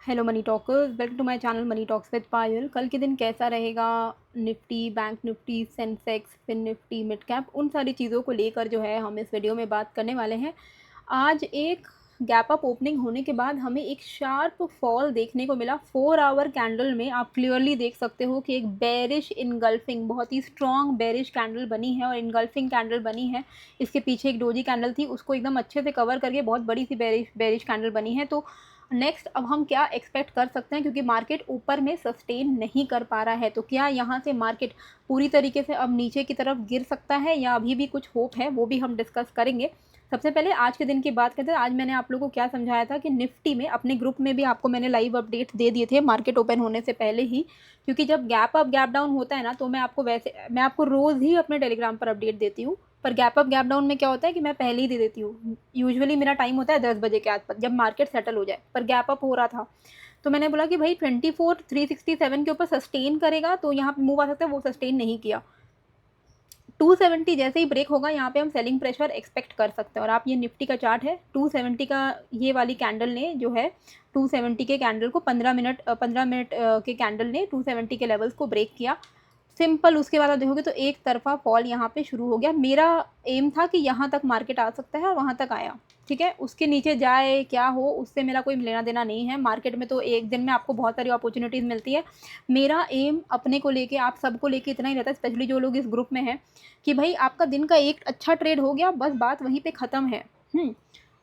Hello money talkers, welcome to my channel money talks with Payal. कल के दिन कैसा रहेगा, Nifty, bank Nifty, Sensex, fin Nifty, mid cap, उन सारी चीज़ों को लेकर जो है हम इस वीडियो में बात करने वाले हैं। आज एक गैप अप ओपनिंग होने के बाद हमें एक शार्प फॉल देखने को मिला। 4 आवर कैंडल में आप क्लियरली देख सकते हो कि एक बेरिश इनगल्फिंग, बहुत ही स्ट्रॉन्ग बेरिश कैंडल बनी है और इनगल्फिंग कैंडल बनी है। इसके पीछे एक डोजी कैंडल थी, उसको एकदम अच्छे से कवर करके बहुत बड़ी सी बेरिश कैंडल बनी है। तो नेक्स्ट अब हम क्या एक्सपेक्ट कर सकते हैं, क्योंकि मार्केट ऊपर में सस्टेन नहीं कर पा रहा है, तो क्या यहाँ से मार्केट पूरी तरीके से अब नीचे की तरफ गिर सकता है या अभी भी कुछ होप है, वो भी हम डिस्कस करेंगे। सबसे पहले आज के दिन की बात करते हैं। आज मैंने आप लोगों को क्या समझाया था कि निफ्टी में, अपने ग्रुप में भी आपको मैंने लाइव अपडेट दे दिए थे मार्केट ओपन होने से पहले ही, क्योंकि जब गैप अप गैप डाउन होता है ना, तो मैं आपको रोज़ ही अपने टेलीग्राम पर अपडेट देती हूँ। पर गैप अप गैप डाउन में क्या होता है कि मैं पहले ही दे देती हूँ। यूजुअली मेरा टाइम होता है 10 बजे के आसपास, जब मार्केट सेटल हो जाए। पर गैप अप हो रहा था तो मैंने बोला कि भाई 24,367 के ऊपर सस्टेन करेगा तो यहाँ पे मूव आ सकता है, वो सस्टेन नहीं किया। 270 जैसे ही ब्रेक होगा, यहाँ पे हम सेलिंग प्रेशर एक्सपेक्ट कर सकते हैं। और आप ये निफ्टी का चार्ट है, 270 का ये वाली कैंडल ने जो है 270 के कैंडल को 15 मिनट के कैंडल ने 270 के लेवल्स को ब्रेक किया सिंपल। उसके बाद आप देखोगे तो एक तरफा फॉल यहाँ पे शुरू हो गया। मेरा एम था कि यहाँ तक मार्केट आ सकता है और वहाँ तक आया, ठीक है। उसके नीचे जाए क्या हो, उससे मेरा कोई लेना देना नहीं है। मार्केट में तो एक दिन में आपको बहुत सारी अपॉर्चुनिटीज़ मिलती है। मेरा एम अपने को लेके, आप सबको लेके इतना ही रहता है, स्पेशली जो लोग इस ग्रुप में हैं, कि भाई आपका दिन का एक अच्छा ट्रेड हो गया, बस बात वहीं पे ख़त्म है।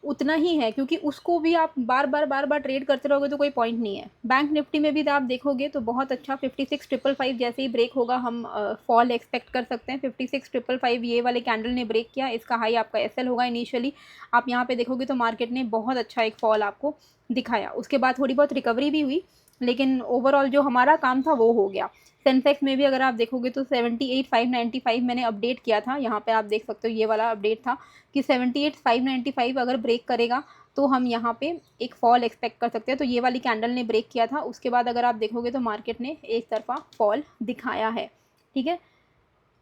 उतना ही है, क्योंकि उसको भी आप बार बार ट्रेड करते रहोगे तो कोई पॉइंट नहीं है। बैंक निफ्टी में भी आप देखोगे तो बहुत अच्छा 56,555 जैसे ही ब्रेक होगा हम फॉल एक्सपेक्ट कर सकते हैं। 56,555 ये वाले कैंडल ने ब्रेक किया, इसका हाई आपका एसएल होगा इनिशियली। आप यहाँ पे देखोगे तो मार्केट ने बहुत अच्छा एक फॉल आपको दिखाया। उसके बाद थोड़ी बहुत रिकवरी भी हुई, लेकिन ओवरऑल जो हमारा काम था वो हो गया। सेंसेक्स में भी अगर आप देखोगे तो 78,595 मैंने अपडेट किया था, यहाँ पे आप देख सकते हो ये वाला अपडेट था कि 78,595 अगर ब्रेक करेगा तो हम यहाँ पे एक फॉल एक्सपेक्ट कर सकते हैं। तो ये वाली कैंडल ने ब्रेक किया था। उसके बाद अगर आप देखोगे तो मार्केट ने एक तरफा फॉल दिखाया है, ठीक है।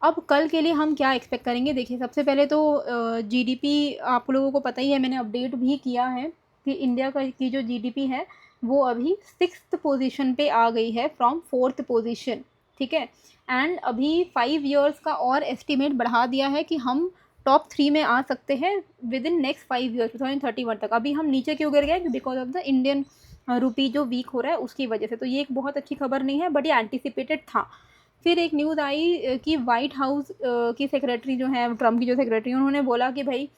अब कल के लिए हम क्या एक्सपेक्ट करेंगे, देखिए सबसे पहले तो जीडीपी आप लोगों को पता ही है, मैंने अपडेट भी किया है कि इंडिया की जो जीडीपी है वो अभी 6th पोजीशन पे आ गई है फ्रॉम 4th पोजीशन, ठीक है। एंड अभी 5 ईयर्स का और एस्टिमेट बढ़ा दिया है कि हम टॉप 3 में आ सकते हैं विद इन नेक्स्ट 5 ईयर्स, 2031 तक। अभी हम नीचे क्यों गिर गए, because of the Indian rupee जो वीक हो रहा है उसकी वजह से। तो ये एक बहुत अच्छी खबर नहीं है, बट ये एंटिसिपेटेड था। फिर एक न्यूज़ आई कि वाइट हाउस की सेक्रेटरी जो है, ट्रम्प की जो सेक्रेटरी, उन्होंने बोला कि भाई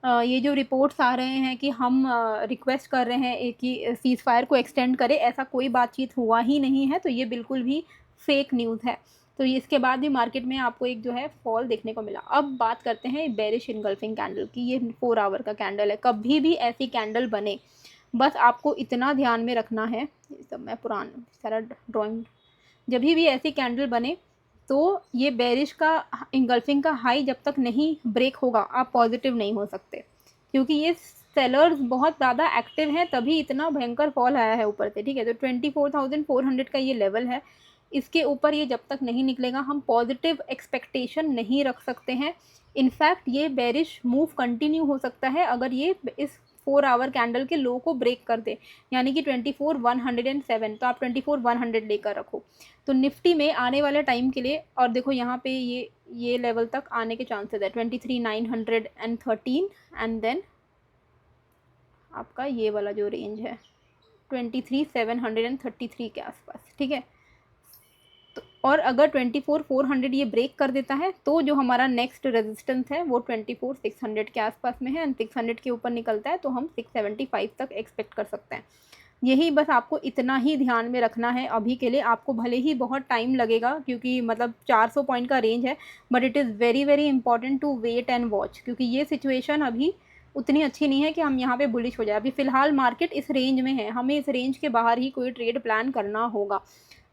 ये जो रिपोर्ट्स आ रहे हैं कि हम रिक्वेस्ट कर रहे हैं कि सीज़ फायर को एक्सटेंड करें, ऐसा कोई बातचीत हुआ ही नहीं है। तो ये बिल्कुल भी फेक न्यूज़ है। तो इसके बाद भी मार्केट में आपको एक जो है फॉल देखने को मिला। अब बात करते हैं बेरिश इनगल्फिंग कैंडल की। ये 4 आवर का कैंडल है। कभी भी ऐसी कैंडल बने, बस आपको इतना ध्यान में रखना है, सब मैं पुराना सारा ड्राइंग, जब भी ऐसी कैंडल बने तो ये बेरिश का इंगल्फिंग का हाई जब तक नहीं ब्रेक होगा आप पॉजिटिव नहीं हो सकते, क्योंकि ये सेलर्स बहुत ज़्यादा एक्टिव हैं, तभी इतना भयंकर फॉल आया है ऊपर से, ठीक है। तो 24,400 का ये लेवल है, इसके ऊपर ये जब तक नहीं निकलेगा हम पॉजिटिव एक्सपेक्टेशन नहीं रख सकते हैं। इनफैक्ट ये बेरिश मूव कंटिन्यू हो सकता है अगर ये इस 4 आवर कैंडल के लो को ब्रेक कर दे, यानी कि 24,107। तो आप 24,100 लेकर रखो। तो निफ्टी में आने वाले टाइम के लिए, और देखो यहाँ पे ये लेवल तक आने के चांसेस है 23,913, एंड देन आपका ये वाला जो रेंज है 23,733 के आसपास, ठीक है। तो और अगर 24,400 ये ब्रेक कर देता है तो जो हमारा नेक्स्ट रेजिस्टेंस है वो 24,600 के आसपास में है, एंड 600 के ऊपर निकलता है तो हम 675 तक एक्सपेक्ट कर सकते हैं। यही बस आपको इतना ही ध्यान में रखना है अभी के लिए। आपको भले ही बहुत टाइम लगेगा, क्योंकि मतलब 400 पॉइंट का रेंज है, but it is very very important to wait and watch, क्योंकि ये सिचुएशन अभी उतनी अच्छी नहीं है कि हम यहाँ पे बुलिश हो जाए। अभी फ़िलहाल मार्केट इस रेंज में है, हमें इस रेंज के बाहर ही कोई ट्रेड प्लान करना होगा,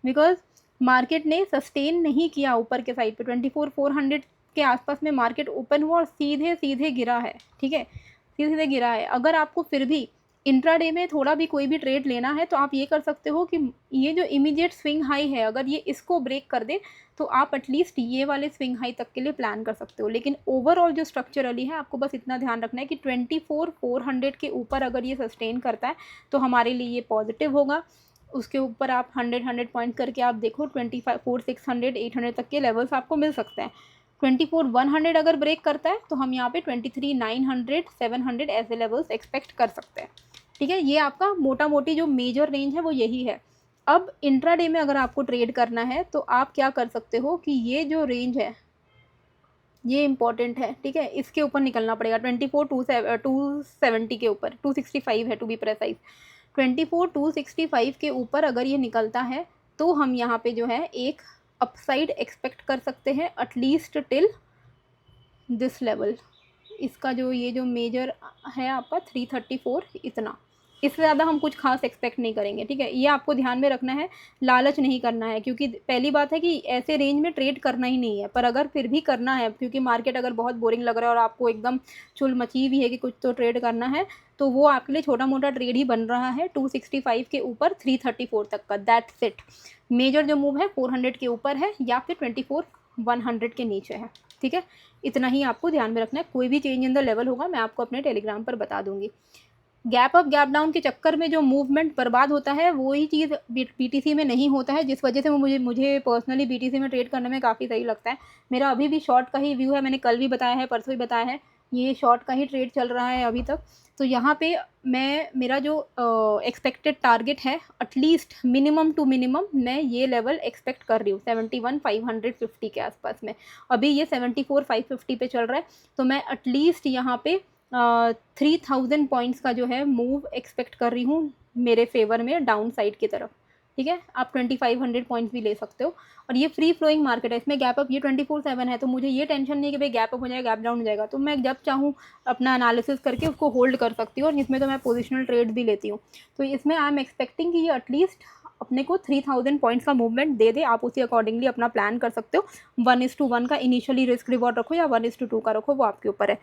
बिकॉज मार्केट ने सस्टेन नहीं किया ऊपर के साइड पे। 24,400 के आसपास में मार्केट ओपन हुआ और सीधे सीधे गिरा है, ठीक है, सीधे सीधे गिरा है। अगर आपको फिर भी इंट्राडे में थोड़ा भी कोई भी ट्रेड लेना है तो आप ये कर सकते हो कि ये जो इमीडिएट स्विंग हाई है, अगर ये इसको ब्रेक कर दे तो आप एटलीस्ट ये वाले स्विंग हाई तक के लिए प्लान कर सकते हो। लेकिन ओवरऑल जो स्ट्रक्चरली है, आपको बस इतना ध्यान रखना है कि 24,400 के ऊपर अगर ये सस्टेन करता है तो हमारे लिए ये पॉजिटिव होगा। उसके ऊपर आप 100 पॉइंट करके आप देखो 24,600 800 तक के लेवल्स आपको मिल सकते हैं। 24,100 अगर ब्रेक करता है तो हम यहाँ पे 23,900 700 ऐसे लेवल्स एक्सपेक्ट कर सकते हैं। ठीक है, ये आपका मोटा मोटी जो मेजर रेंज है वो यही है। अब इंट्राडे में अगर आपको ट्रेड करना है तो आप क्या कर सकते हो कि ये जो रेंज है ये इंपॉर्टेंट है। ठीक है, इसके ऊपर निकलना पड़ेगा 24,270 के ऊपर, 265 है टू बी प्रेसाइज। 24,265 के ऊपर अगर ये निकलता है तो हम यहाँ पे जो है एक अपसाइड एक्सपेक्ट कर सकते हैं एटलीस्ट टिल दिस लेवल। इसका जो ये जो मेजर है आपका 334, इतना, इससे ज़्यादा हम कुछ खास एक्सपेक्ट नहीं करेंगे। ठीक है, ये आपको ध्यान में रखना है, लालच नहीं करना है, क्योंकि पहली बात है कि ऐसे रेंज में ट्रेड करना ही नहीं है। पर अगर फिर भी करना है, क्योंकि मार्केट अगर बहुत बोरिंग लग रहा है और आपको एकदम चुल मची हुई है कि कुछ तो ट्रेड करना है, तो वो आपके लिए छोटा मोटा ट्रेड ही बन रहा है 265 के ऊपर 334 तक का, दैट्स इट। मेजर जो मूव है 400 के ऊपर है या फिर 24,100 के नीचे है। ठीक है, इतना ही आपको ध्यान में रखना है। कोई भी चेंज इन द लेवल होगा मैं आपको अपने टेलीग्राम पर बता दूंगी। गैप अप गैप डाउन के चक्कर में जो मूवमेंट बर्बाद होता है वही चीज़ बीटीसी में नहीं होता है, जिस वजह से मुझे पर्सनली बीटीसी में ट्रेड करने में काफ़ी सही लगता है। मेरा अभी भी शॉर्ट का ही व्यू है, मैंने कल भी बताया है, परसों भी बताया है, ये शॉर्ट का ही ट्रेड चल रहा है अभी तक। तो यहाँ पे मेरा जो एक्सपेक्टेड टारगेट है, एटलीस्ट मिनिमम टू मिनिमम मैं ये लेवल एक्सपेक्ट कर रही हूँ 71,550 के आसपास में। अभी ये 74,550 पे चल रहा है, तो मैं एटलीस्ट यहाँ पे 3,000 पॉइंट्स का जो है मूव एक्सपेक्ट कर रही हूँ मेरे फेवर में डाउन साइड की तरफ। ठीक है, आप 2,500 पॉइंट्स भी ले सकते हो। और ये फ्री फ्लोइंग मार्केट है, इसमें गैप अप ये 24/7 है, तो मुझे ये टेंशन नहीं कि भाई गैप अप हो जाएगा, गैप डाउन हो जाएगा, तो मैं जब चाहूँ अपना एनालिसिस करके उसको होल्ड कर सकती हूँ। और इसमें तो मैं पोजिशनल ट्रेड भी लेती हूँ। तो इसमें आई एम एक्सपेक्टिंग कि ये एटलीस्ट अपने को 3,000 पॉइंट्स का मूवमेंट दे दे। आप उसी अकॉर्डिंगली अपना प्लान कर सकते हो। 1:1 का इनिशियली रिस्क रिवॉर्ड रखो या 1:2 का रखो, वो आपके ऊपर है।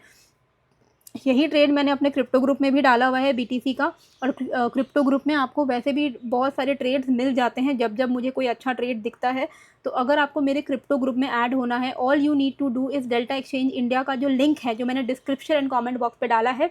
यही ट्रेड मैंने अपने क्रिप्टो ग्रुप में भी डाला हुआ है बीटीसी का। और क्रिप्टो ग्रुप में आपको वैसे भी बहुत सारे ट्रेड्स मिल जाते हैं जब जब मुझे कोई अच्छा ट्रेड दिखता है। तो अगर आपको मेरे क्रिप्टो ग्रुप में ऐड होना है, all you need to do इस डेल्टा एक्सचेंज इंडिया का जो लिंक है, जो मैंने डिस्क्रिप्शन एंड कमेंट बॉक्स पे डाला है,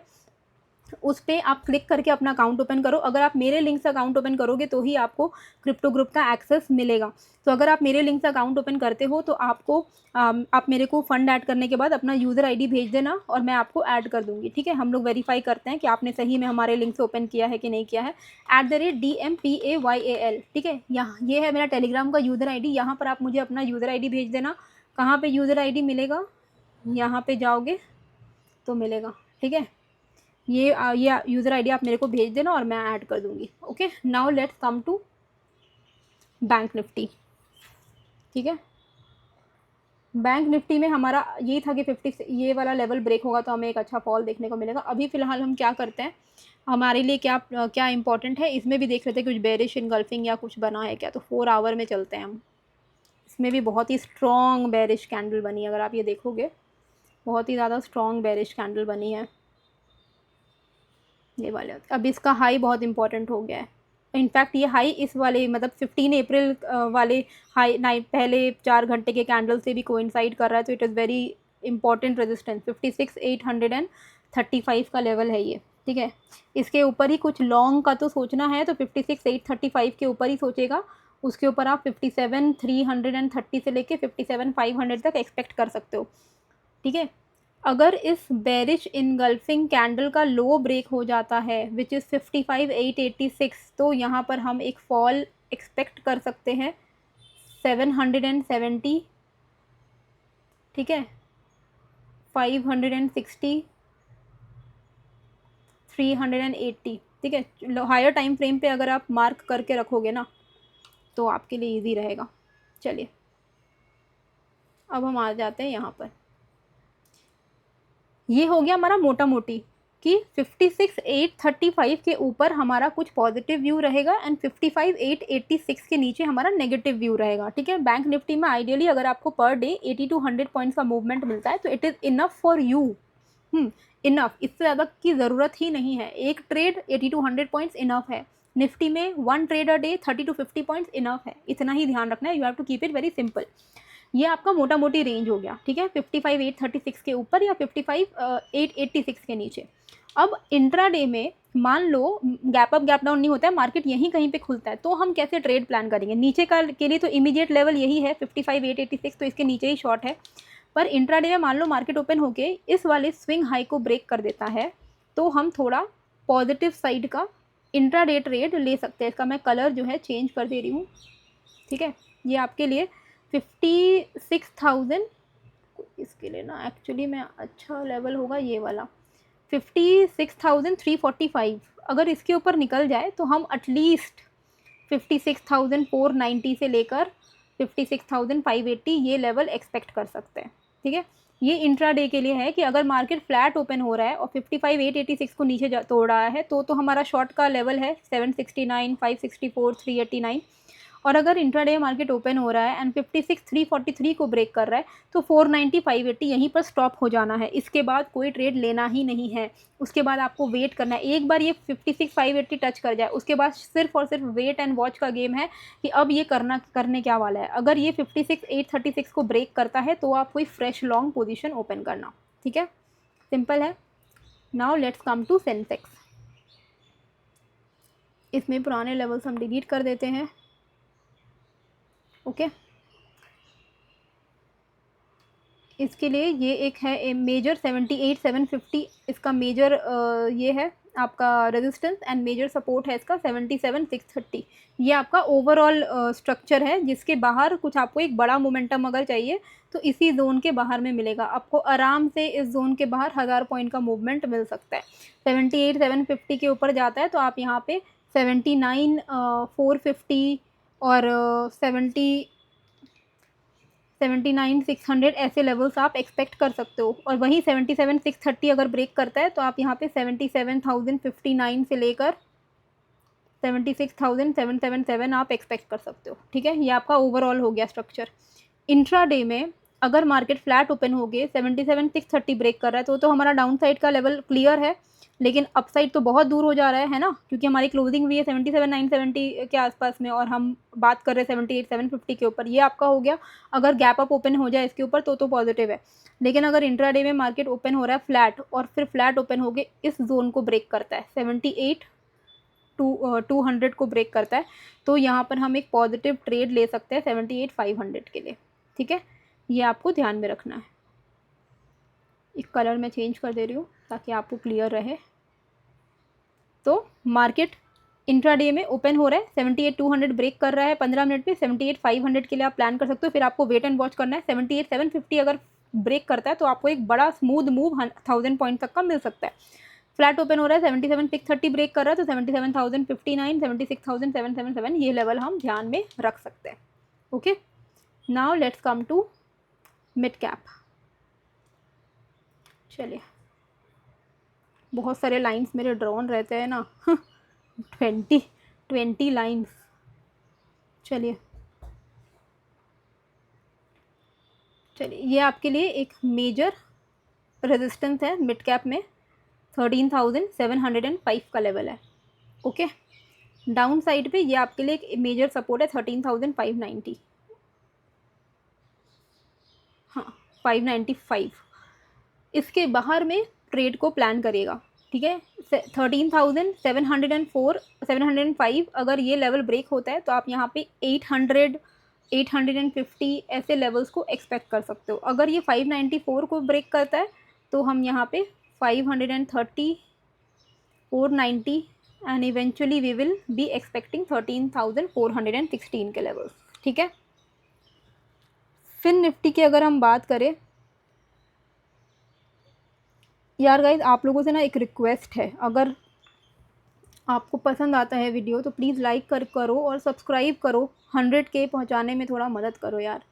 उस पर आप क्लिक करके अपना अकाउंट ओपन करो। अगर आप मेरे लिंक से अकाउंट ओपन करोगे तो ही आपको क्रिप्टो ग्रुप का एक्सेस मिलेगा। तो अगर आप मेरे लिंक से अकाउंट ओपन करते हो तो आप मेरे को फंड ऐड करने के बाद अपना यूज़र आईडी भेज देना और मैं आपको ऐड कर दूंगी। ठीक है, हम लोग वेरीफाई करते हैं कि आपने सही में हमारे लिंक से ओपन किया है कि नहीं किया है। @DMPAYAL। ठीक है, यहाँ ये है मेरा टेलीग्राम का यूज़र आई डी। यहाँ पर आप मुझे अपना यूज़र आई डी भेज देना। कहाँ पर यूज़र आई डी मिलेगा, यहाँ पर जाओगे तो मिलेगा। ठीक है, ये यूज़र आईडी आप मेरे को भेज देना और मैं ऐड कर दूंगी। Okay, now let's come to bank Nifty. ठीक है, बैंक निफ्टी में हमारा यही था कि 50 ये वाला लेवल ब्रेक होगा तो हमें एक अच्छा फॉल देखने को मिलेगा। अभी फ़िलहाल हम क्या करते हैं, हमारे लिए क्या इंपॉर्टेंट है, इसमें भी देख रहे थे कुछ बेरिश इनगल्फिंग या कुछ बना है क्या। तो 4 आवर में चलते हैं हम। इसमें भी बहुत ही स्ट्रॉन्ग बेरिश कैंडल बनी है, अगर आप ये देखोगे बहुत ही ज़्यादा स्ट्रॉन्ग बेरिश कैंडल बनी है ये वाले। अब इसका हाई बहुत इंपॉर्टेंट हो गया है। इनफैक्ट ये हाई इस वाले मतलब 15 अप्रैल वाले हाई पहले 4 घंटे के कैंडल से भी कोइंसाइड कर रहा है। तो it is very important resistance 56,835 का लेवल है ये। ठीक है, इसके ऊपर ही कुछ लॉन्ग का तो सोचना है, तो 56,835 के ऊपर ही सोचेगा। उसके ऊपर आप 57,330 से लेके 57,500 तक एक्सपेक्ट कर सकते हो। ठीक है, अगर इस बेरिश इनगल्फिंग कैंडल का लो ब्रेक हो जाता है विच इज़ 55,886, तो यहाँ पर हम एक फॉल एक्सपेक्ट कर सकते हैं 770। ठीक है, 560, 380। ठीक है, हायर टाइम फ्रेम पे अगर आप मार्क करके रखोगे ना तो आपके लिए इजी रहेगा। चलिए अब हम आ जाते हैं यहाँ पर। ये हो गया हमारा मोटा मोटी कि 56,835 के ऊपर हमारा कुछ पॉजिटिव व्यू रहेगा एंड 55,886 के नीचे हमारा नेगेटिव व्यू रहेगा। ठीक है, बैंक निफ्टी में आइडियली अगर आपको पर डे 80 to 100 पॉइंट्स का मूवमेंट मिलता है तो it is enough for you enough, इससे ज़्यादा की ज़रूरत ही नहीं है। एक ट्रेड 80 to 100 पॉइंट्स इनफ है। निफ्टी में 1 trade a day 30 to 50 points enough है। इतना ही ध्यान रखना है, you have to keep it very simple. ये आपका मोटा मोटी रेंज हो गया, ठीक है, 55,836 के ऊपर या 55,886 के नीचे। अब इंट्राडे में मान लो गैप अप गैप डाउन नहीं होता है, मार्केट यहीं कहीं पे खुलता है, तो हम कैसे ट्रेड प्लान करेंगे? नीचे का के लिए तो इमीडिएट लेवल यही है 55,886, तो इसके नीचे ही शॉर्ट है। पर इंट्राडे में मान लो मार्केट ओपन होके इस वाले स्विंग हाई को ब्रेक कर देता है, तो हम थोड़ा पॉजिटिव साइड का इंट्राडे ट्रेड ले सकते हैं। इसका मैं कलर जो है चेंज कर दे रही हूँ, ठीक है। ये आपके लिए 56,000, इसके लिए ना एक्चुअली मैं अच्छा लेवल होगा ये वाला 56,345। अगर इसके ऊपर निकल जाए तो हम एटलीस्ट 56,490 से लेकर 56,580 ये लेवल एक्सपेक्ट कर सकते हैं, ठीक है। ये इंट्राडे के लिए है कि अगर मार्केट फ्लैट ओपन हो रहा है और 55,886 को नीचे तोड़ रहा है तो हमारा शॉर्ट का लेवल है 769, 564, 389। और अगर इंट्राडे मार्केट ओपन हो रहा है एंड 56,343 को ब्रेक कर रहा है तो 490, 580 यहीं पर स्टॉप हो जाना है। इसके बाद कोई ट्रेड लेना ही नहीं है। उसके बाद आपको वेट करना है। एक बार ये 56,580 टच कर जाए उसके बाद सिर्फ और सिर्फ वेट एंड वॉच का गेम है कि अब ये करने क्या वाला है। अगर ये 56,836 को ब्रेक करता है तो आप कोई फ्रेश लॉन्ग पोजिशन ओपन करना, ठीक है, सिंपल है। Now let's come to Sensex. इसमें पुराने लेवल्स हम डिलीट कर देते हैं, ओके। इसके लिए ये एक है मेजर 78,750, इसका मेजर ये है आपका रेजिस्टेंस एंड मेजर सपोर्ट है इसका 77,630। ये आपका ओवरऑल स्ट्रक्चर है जिसके बाहर कुछ आपको एक बड़ा मोमेंटम अगर चाहिए तो इसी जोन के बाहर में मिलेगा। आपको आराम से इस जोन के बाहर 1000 पॉइंट का मूवमेंट मिल सकता है। 78,750 के ऊपर जाता है तो आप यहाँ पे 79,450 और 79,600 ऐसे लेवल्स आप एक्सपेक्ट कर सकते हो। और वहीं 77,630 अगर ब्रेक करता है तो आप यहाँ पे 77,059 से लेकर 76,777 आप एक्सपेक्ट कर सकते हो, ठीक है। ये आपका ओवरऑल हो गया स्ट्रक्चर। इंट्राडे में अगर मार्केट फ्लैट ओपन हो गए 77,630 ब्रेक कर रहा है तो हमारा डाउन साइड का लेवल क्लियर है, लेकिन अपसाइड तो बहुत दूर हो जा रहा है ना, क्योंकि हमारी क्लोजिंग भी है 77,970 के आसपास में और हम बात कर रहे हैं 78,750 के ऊपर। ये आपका हो गया। अगर गैप अप ओपन हो जाए इसके ऊपर तो पॉजिटिव है। लेकिन अगर इंट्राडे में मार्केट ओपन हो रहा है फ्लैट और फिर फ्लैट ओपन हो गए इस जोन को ब्रेक करता है 78,200 को ब्रेक करता है तो यहाँ पर हम एक पॉजिटिव ट्रेड ले सकते हैं 78,500 के लिए, ठीक है। ये आपको ध्यान में रखना है। एक कलर मैं चेंज कर दे रही हूँ ताकि आपको क्लियर रहे। तो मार्केट इंट्राडे में ओपन हो रहा है 78,200 ब्रेक कर रहा है 15 मिनट पे 78,500 के लिए आप प्लान कर सकते हो। फिर आपको वेट एंड वॉच करना है। 78,750 अगर ब्रेक करता है तो आपको एक बड़ा स्मूथ मूव 1000 पॉइंट तक का मिल सकता है। फ्लैट ओपन हो रहा है 77,630 ब्रेक कर रहा है तो 77,059, 76,777 ये लेवल हम ध्यान में रख सकते हैं, okay. Now let's come to mid cap. चलिए, बहुत सारे लाइंस मेरे ड्रॉन रहते हैं ना 20 लाइंस। चलिए ये आपके लिए एक मेजर रेजिस्टेंस है मिड कैप में 13,705 का लेवल है, ओके। डाउन साइड पे ये आपके लिए एक मेजर सपोर्ट है 13,590, हाँ 595। इसके बाहर में ट्रेड को प्लान करेगा, ठीक है। 13,704, 705 अगर ये लेवल ब्रेक होता है तो आप यहाँ पे 800, 850 ऐसे लेवल्स को एक्सपेक्ट कर सकते हो। अगर ये 594 को ब्रेक करता है तो हम यहाँ पे 530, 490 and eventually we will be expecting 13,416 के लेवल्स, ठीक है। फिन निफ्टी की अगर हम बात करें, यार गाइज आप लोगों से ना एक रिक्वेस्ट है, अगर आपको पसंद आता है वीडियो तो प्लीज़ लाइक करो और सब्सक्राइब करो। 100K पहुंचाने में थोड़ा मदद करो यार।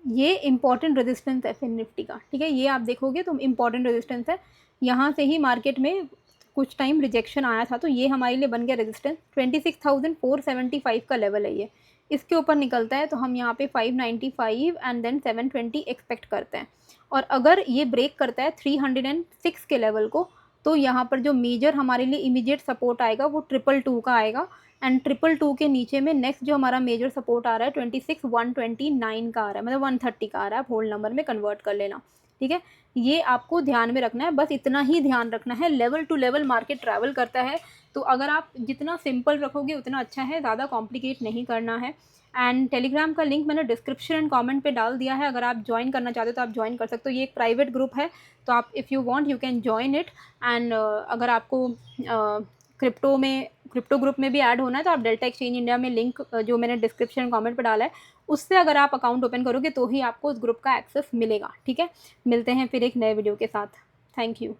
ये इंपॉर्टेंट रेजिस्टेंस है फिन निफ्टी का, ठीक है। ये आप देखोगे तो इंपॉर्टेंट रेजिस्टेंस है। यहाँ से ही मार्केट में कुछ टाइम रिजेक्शन आया था, तो ये हमारे लिए बन गया रेजिस्टेंस। 26,475 का लेवल है ये, इसके ऊपर निकलता है तो हम यहाँ पे 595 एंड देन 720 एक्सपेक्ट करते हैं। और अगर ये ब्रेक करता है 306 के लेवल को, तो यहाँ पर जो मेजर हमारे लिए इमीडिएट सपोर्ट आएगा वो 222 का आएगा, एंड 222 के नीचे में नेक्स्ट जो हमारा मेजर सपोर्ट आ रहा है 26,129 का आ रहा है, मतलब 130 का आ रहा है, आप होल नंबर में कन्वर्ट कर लेना, ठीक है। ये आपको ध्यान में रखना है, बस इतना ही ध्यान रखना है। Level to level market travel करता है, तो अगर आप जितना सिंपल रखोगे उतना अच्छा है, ज़्यादा कॉम्प्लिकेट नहीं करना है। एंड टेलीग्राम का लिंक मैंने डिस्क्रिप्शन एंड कमेंट पे डाल दिया है, अगर आप ज्वाइन करना चाहते हो तो आप ज्वाइन कर सकते हो। ये एक प्राइवेट ग्रुप है, तो आप if you want you can join it. And अगर आपको क्रिप्टो ग्रुप में भी ऐड होना है तो आप डेल्टा एक्सचेंज इंडिया में लिंक जो मैंने डिस्क्रिप्शन कमेंट पे डाला है उससे अगर आप अकाउंट ओपन करोगे तो ही आपको उस ग्रुप का एक्सेस मिलेगा, ठीक है। मिलते हैं फिर एक नए वीडियो के साथ। Thank you.